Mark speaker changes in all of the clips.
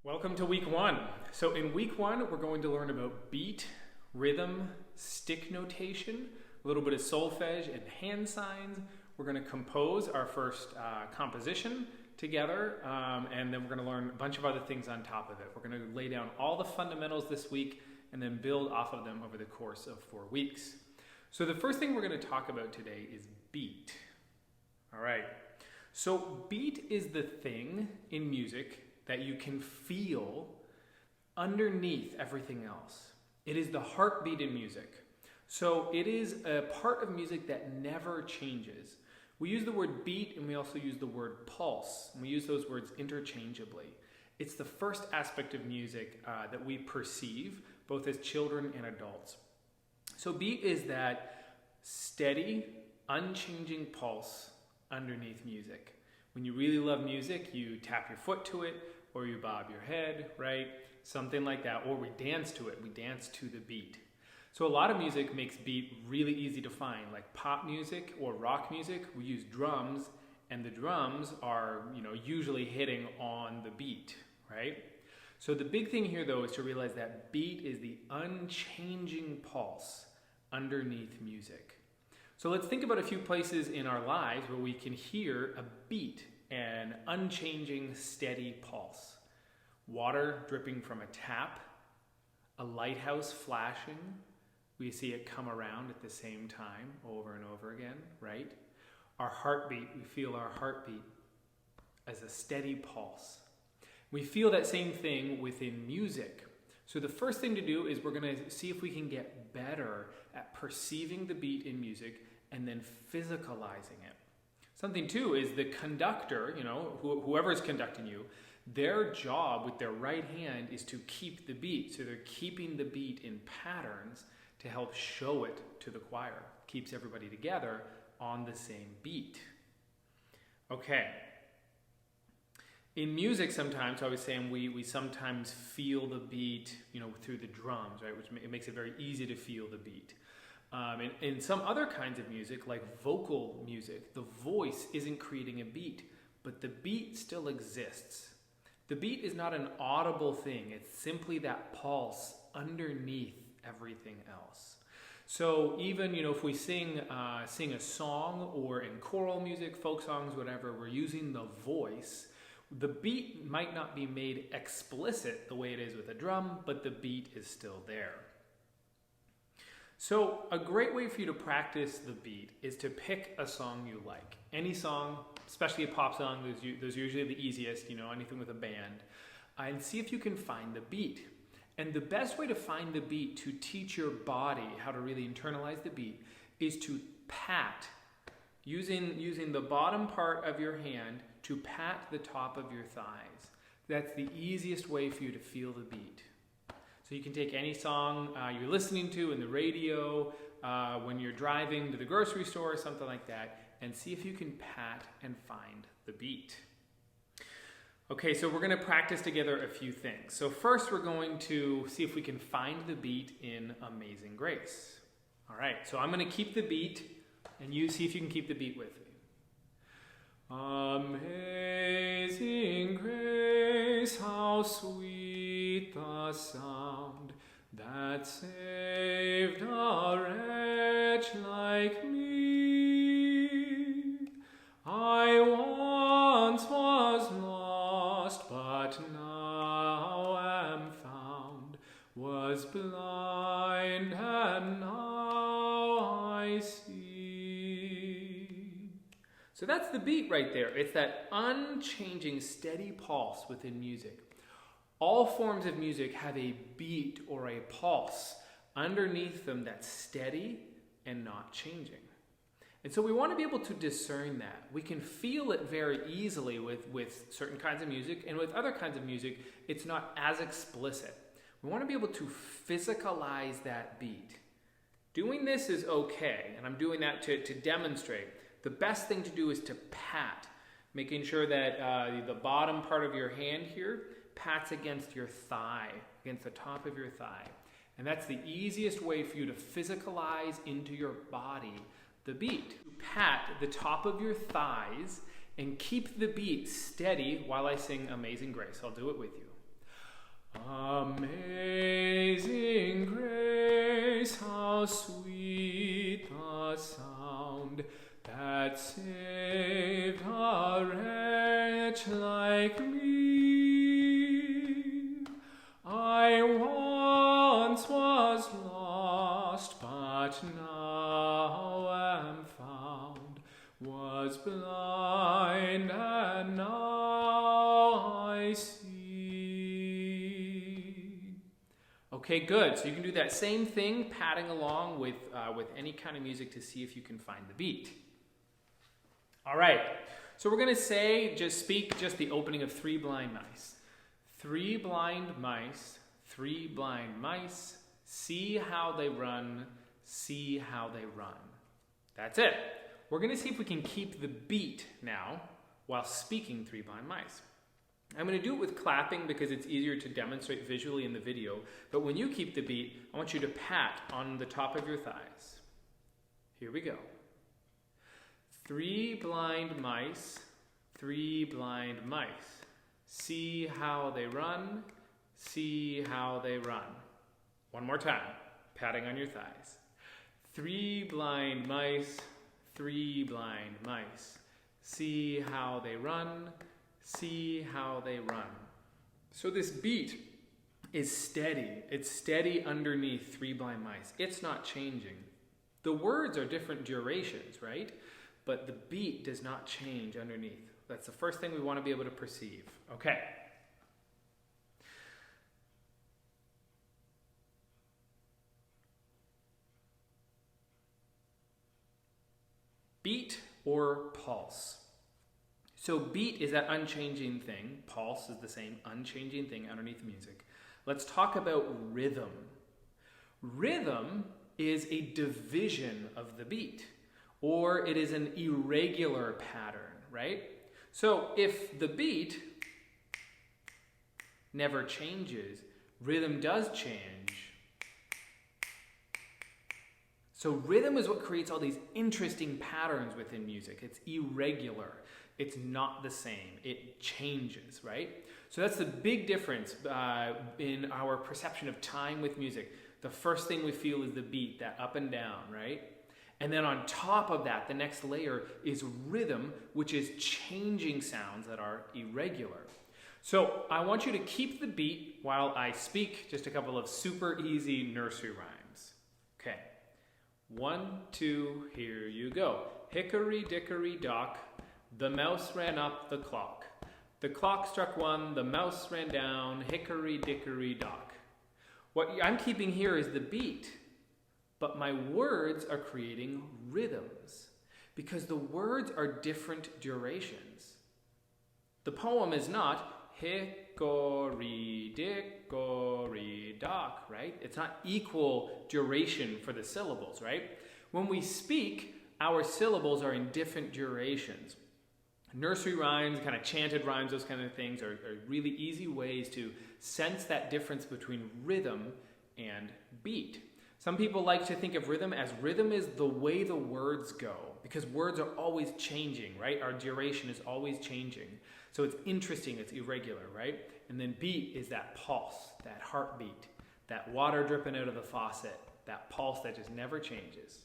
Speaker 1: Welcome to week one. So in week one, we're going to learn about beat, rhythm, stick notation, a little bit of solfege and hand signs. We're going to compose our first composition together, and then we're going to learn a bunch of other things on top of it. We're going to lay down all the fundamentals this week and then build off of them over the course of 4 weeks. So the first thing we're going to talk about today is beat. All right. So beat is the thing in music that you can feel underneath everything else. It is the heartbeat in music. So it is a part of music that never changes. We use the word beat and we also use the word pulse. And we use those words interchangeably. It's the first aspect of music that we perceive, both as children and adults. So beat is that steady, unchanging pulse underneath music. When you really love music, you tap your foot to it, or you bob your head, right? Something like that, or we dance to it. We dance to the beat. So a lot of music makes beat really easy to find, like pop music or rock music. We use drums, and the drums are, usually hitting on the beat, right? So the big thing here, though, is to realize that beat is the unchanging pulse underneath music. So let's think about a few places in our lives where we can hear a beat, an unchanging, steady pulse. Water dripping from a tap, a lighthouse flashing. We see it come around at the same time over and over again, right? Our heartbeat, we feel our heartbeat as a steady pulse. We feel that same thing within music. So the first thing to do is we're going to see if we can get better at perceiving the beat in music and then physicalizing it. Something too is the conductor, whoever is conducting you, their job with their right hand is to keep the beat. So they're keeping the beat in patterns to help show it to the choir. Keeps everybody together on the same beat. Okay. In music sometimes, I was saying we sometimes feel the beat, through the drums, right? Which it makes it very easy to feel the beat. In some other kinds of music, like vocal music, the voice isn't creating a beat, but the beat still exists. The beat is not an audible thing. It's simply that pulse underneath everything else. So even, if we sing a song or in choral music, folk songs, whatever, we're using the voice. The beat might not be made explicit the way it is with a drum, but the beat is still there. So a great way for you to practice the beat is to pick a song you like. Any song, especially a pop song, those are usually the easiest, anything with a band, and see if you can find the beat. And the best way to find the beat, to teach your body how to really internalize the beat, is to pat, using the bottom part of your hand to pat the top of your thighs. That's the easiest way for you to feel the beat. So you can take any song you're listening to in the radio, when you're driving to the grocery store or something like that, and see if you can pat and find the beat. Okay, so we're going to practice together a few things. So first we're going to see if we can find the beat in Amazing Grace. All right, so I'm going to keep the beat, and you see if you can keep the beat with me. Amazing grace, how sweet the sound that saved a wretch like me. I once was lost, but now am found, was blind, and now I see. So that's the beat right there. It's that unchanging, steady pulse within music. All forms of music have a beat or a pulse underneath them that's steady and not changing. And so we want to be able to discern that. We can feel it very easily with certain kinds of music, and with other kinds of music, it's not as explicit. We want to be able to physicalize that beat. Doing this is okay, and I'm doing that to demonstrate. The best thing to do is to pat, making sure that the bottom part of your hand here pats against your thigh, against the top of your thigh. And that's the easiest way for you to physicalize into your body the beat. Pat the top of your thighs and keep the beat steady while I sing Amazing Grace. I'll do it with you. Amazing grace, how sweet the sound that saved a wretch like me. I once was lost, but now am found, was blind, and now I see. Okay, good. So you can do that same thing, padding along with any kind of music to see if you can find the beat. All right. So we're going to speak just the opening of Three Blind Mice. Three blind mice, three blind mice, see how they run, see how they run. That's it. We're going to see if we can keep the beat now while speaking Three Blind Mice. I'm going to do it with clapping because it's easier to demonstrate visually in the video, but when you keep the beat, I want you to pat on the top of your thighs. Here we go. Three blind mice, three blind mice. See how they run, see how they run. One more time, patting on your thighs. Three blind mice, three blind mice. See how they run, see how they run. So this beat is steady. It's steady underneath Three Blind Mice. It's not changing. The words are different durations, right? But the beat does not change underneath. That's the first thing we want to be able to perceive. Okay. Beat or pulse. So beat is that unchanging thing. Pulse is the same unchanging thing underneath music. Let's talk about rhythm. Rhythm is a division of the beat, or it is an irregular pattern, right? So if the beat never changes, rhythm does change. So rhythm is what creates all these interesting patterns within music. It's irregular. It's not the same. It changes, right? So that's the big difference in our perception of time with music. The first thing we feel is the beat, that up and down, right? And then on top of that, the next layer is rhythm, which is changing sounds that are irregular. So I want you to keep the beat while I speak just a couple of super easy nursery rhymes. Okay. 1, 2, here you go. Hickory dickory dock, the mouse ran up the clock. The clock struck 1, the mouse ran down, hickory dickory dock. What I'm keeping here is the beat, but my words are creating rhythms because the words are different durations. The poem is not hickory dickory dock, right? It's not equal duration for the syllables, right? When we speak, our syllables are in different durations. Nursery rhymes, kind of chanted rhymes, those kind of things are really easy ways to sense that difference between rhythm and beat. Some people like to think of rhythm as rhythm is the way the words go, because words are always changing, right? Our duration is always changing. So it's interesting, it's irregular, right? And then beat is that pulse, that heartbeat, that water dripping out of the faucet, that pulse that just never changes.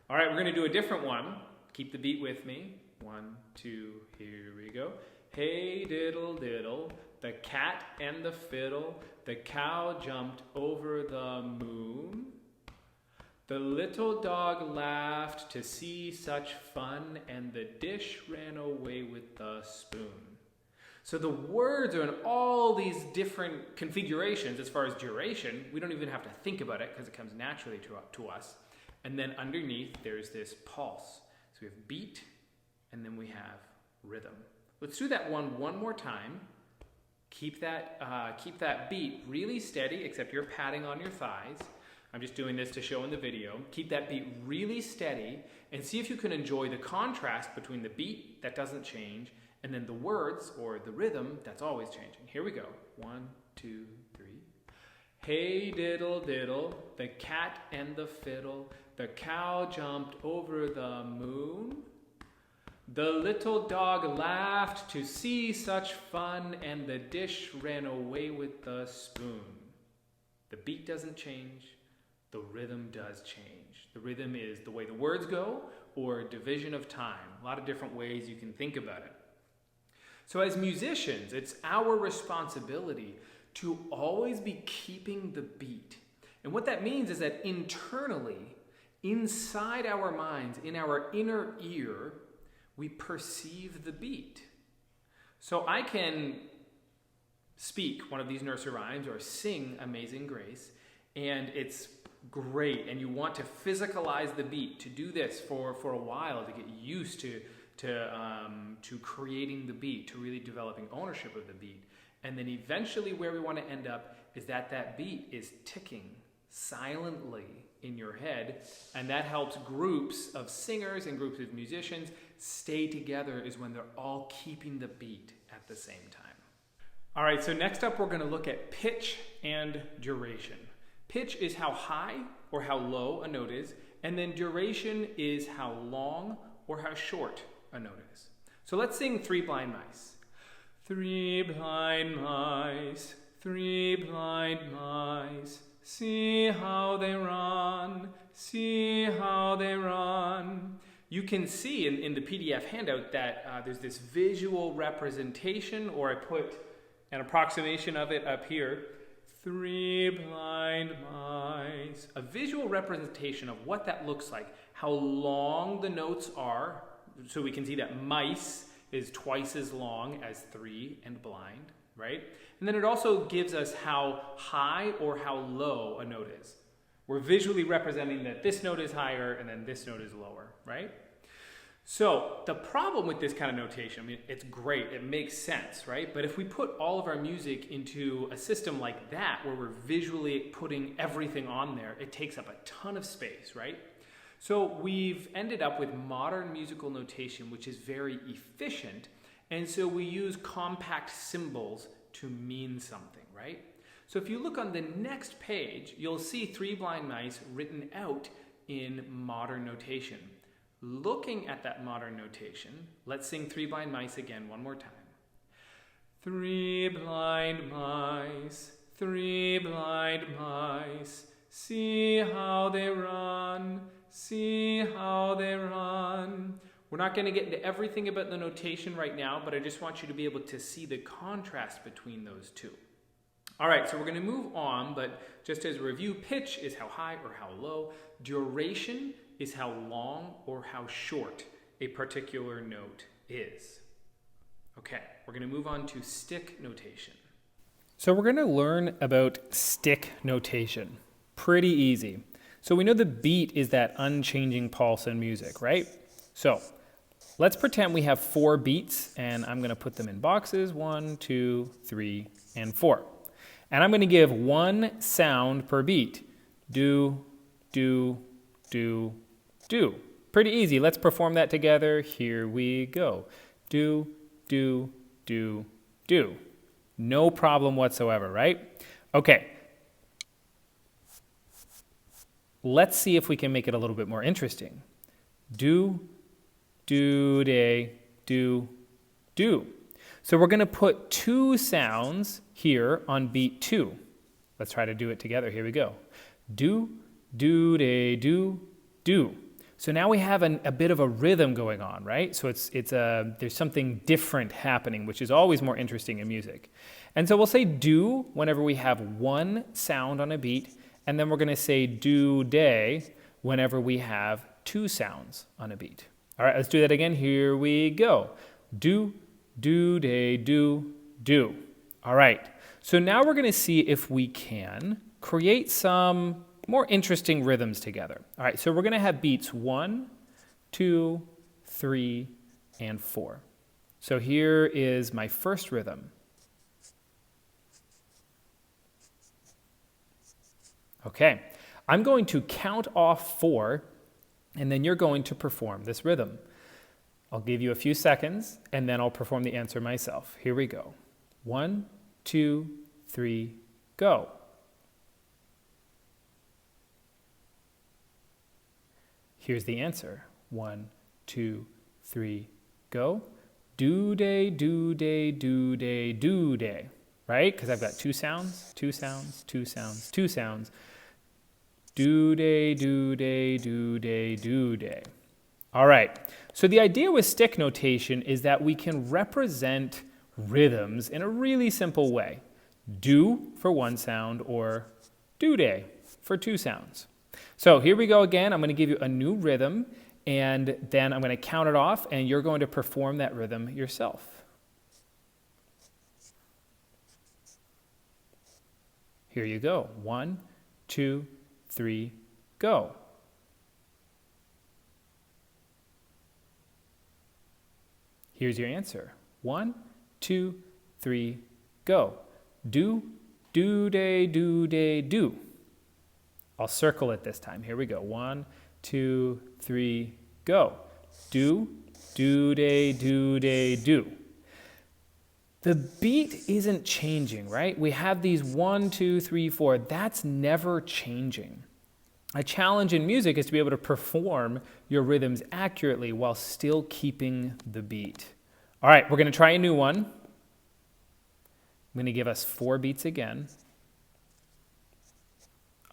Speaker 1: All right, we're going to do a different one. Keep the beat with me. 1, 2, here we go. Hey diddle diddle, the cat and the fiddle, the cow jumped over the moon. The little dog laughed to see such fun, and the dish ran away with the spoon. So the words are in all these different configurations as far as duration. We don't even have to think about it because it comes naturally to us. And then underneath, there's this pulse. So we have beat, and then we have rhythm. Let's do that one more time. Keep that beat really steady, except you're patting on your thighs. I'm just doing this to show in the video. Keep that beat really steady and see if you can enjoy the contrast between the beat that doesn't change and then the words or the rhythm that's always changing. Here we go. 1, 2, 3. Hey diddle diddle, the cat and the fiddle, the cow jumped over the moon. The little dog laughed to see such fun, and the dish ran away with the spoon. The beat doesn't change, the rhythm does change. The rhythm is the way the words go, or division of time. A lot of different ways you can think about it. So as musicians, it's our responsibility to always be keeping the beat. And what that means is that internally, inside our minds, in our inner ear, we perceive the beat. So I can speak one of these nursery rhymes or sing Amazing Grace, and it's great, and you want to physicalize the beat, to do this for a while, to get used to creating the beat, to really developing ownership of the beat. And then eventually where we want to end up is that beat is ticking silently in your head, and that helps groups of singers and groups of musicians stay together, is when they're all keeping the beat at the same time. All right, so next up we're going to look at pitch and duration. Pitch is how high or how low a note is, and then duration is how long or how short a note is. So let's sing Three Blind Mice. 3 blind mice, 3 blind mice, see how they run, see how they run. You can see in the PDF handout that there's this visual representation, or I put an approximation of it up here. 3 blind mice. A visual representation of what that looks like, how long the notes are, so we can see that mice is twice as long as 3 and blind, right? And then it also gives us how high or how low a note is. We're visually representing that this note is higher and then this note is lower, right? So the problem with this kind of notation, I mean, it's great, it makes sense, right? But if we put all of our music into a system like that, where we're visually putting everything on there, it takes up a ton of space, right? So we've ended up with modern musical notation, which is very efficient, and so we use compact symbols to mean something, right? So if you look on the next page, you'll see 3 blind mice written out in modern notation. Looking at that modern notation, let's sing 3 blind mice again one more time. 3 blind mice, 3 blind mice, see how they run, see how they run. We're not going to get into everything about the notation right now, but I just want you to be able to see the contrast between those two. All right, so we're going to move on, but just as a review, pitch is how high or how low. Duration is how long or how short a particular note is. Okay, we're going to move on to stick notation. So we're going to learn about stick notation. Pretty easy. So we know the beat is that unchanging pulse in music, right? So let's pretend we have 4 beats, and I'm going to put them in boxes, 1, 2, 3, and 4. And I'm going to give 1 sound per beat. Do, do, do, do. Pretty easy. Let's perform that together. Here we go. Do, do, do, do. No problem whatsoever, right? Okay. Let's see if we can make it a little bit more interesting. Do, do, day, do, do. So we're going to put 2 sounds here on beat 2. Let's try to do it together. Here we go. Do, do, day, do, do. So now we have a bit of a rhythm going on, right? So there's something different happening, which is always more interesting in music. And so we'll say do whenever we have 1 sound on a beat, and then we're going to say do, day whenever we have 2 sounds on a beat. All right, let's do that again. Here we go. Do, do, day, do, do. All right, so now we're going to see if we can create some more interesting rhythms together. All right, so we're going to have beats 1, 2, 3, and 4. So here is my first rhythm. Okay, I'm going to count off 4, and then you're going to perform this rhythm. I'll give you a few seconds, and then I'll perform the answer myself. Here we go. 1, 2, 3, go. Here's the answer. 1, 2, 3, go. Do day, do day, do day, do day. Right? Because I've got two sounds, two sounds, two sounds, two sounds. Do day, do day, do day, do day. All right. So the idea with stick notation is that we can represent rhythms in a really simple way. Do for one sound or do day for two sounds. So here we go again. I'm going to give you a new rhythm, and then I'm going to count it off, and you're going to perform that rhythm yourself. Here you go. 1, 2, 3, go. Here's your answer. 1, 2, 3, go. Do, do, day, do, day, do. I'll circle it this time. Here we go. 1, 2, 3, go. Do, do, day, do, day, do. The beat isn't changing, right? We have these 1, 2, 3, 4. That's never changing. A challenge in music is to be able to perform your rhythms accurately while still keeping the beat. All right, we're going to try a new one. I'm going to give us 4 beats again.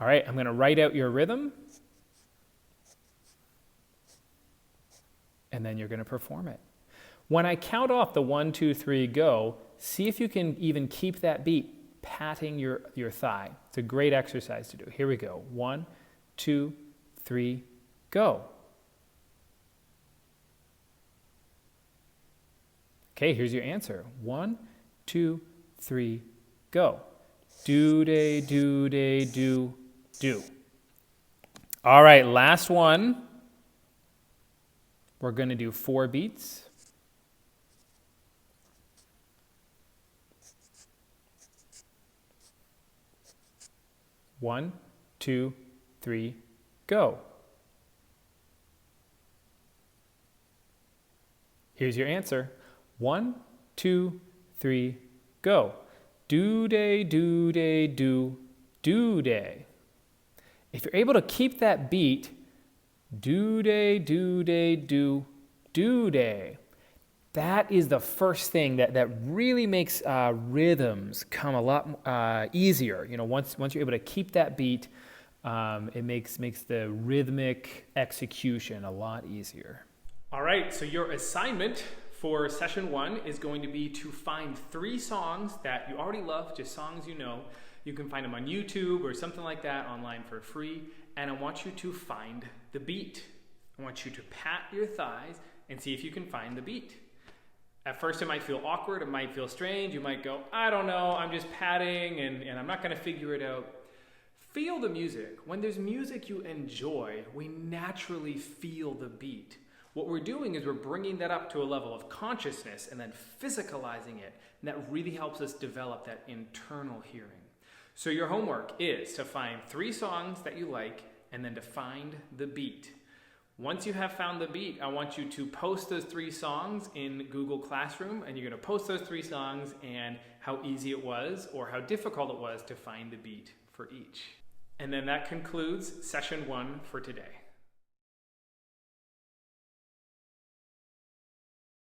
Speaker 1: All right, I'm going to write out your rhythm, and then you're going to perform it. When I count off the 1, 2, 3, go, see if you can even keep that beat, patting your thigh. It's a great exercise to do. Here we go. 1, 2, 3, go. Okay, here's your answer. 1, 2, 3, go. Do, day, do, day, do, do. All right, last one. We're going to do 4 beats. One, 2, 3, go. Here's your answer. 1, 2, 3, go. Do, day, do, day, do, do, day. If you're able to keep that beat, do, day, do, day, do, do, day. That is the first thing that really makes rhythms come a lot easier. You know, once you're able to keep that beat, it makes the rhythmic execution a lot easier. All right, so your assignment for session 1 is going to be to find 3 songs that you already love, just songs you know. You can find them on YouTube or something like that online for free, and I want you to find the beat. I want you to pat your thighs and see if you can find the beat. At first it might feel awkward, it might feel strange, you might go, I don't know, I'm just patting and I'm not going to figure it out. Feel the music. When there's music you enjoy, we naturally feel the beat. What we're doing is we're bringing that up to a level of consciousness and then physicalizing it, and that really helps us develop that internal hearing. So your homework is to find 3 songs that you like and then to find the beat. Once you have found the beat, I want you to post those 3 songs in Google Classroom, and you're going to post those 3 songs and how easy it was or how difficult it was to find the beat for each. And then that concludes session 1 for today.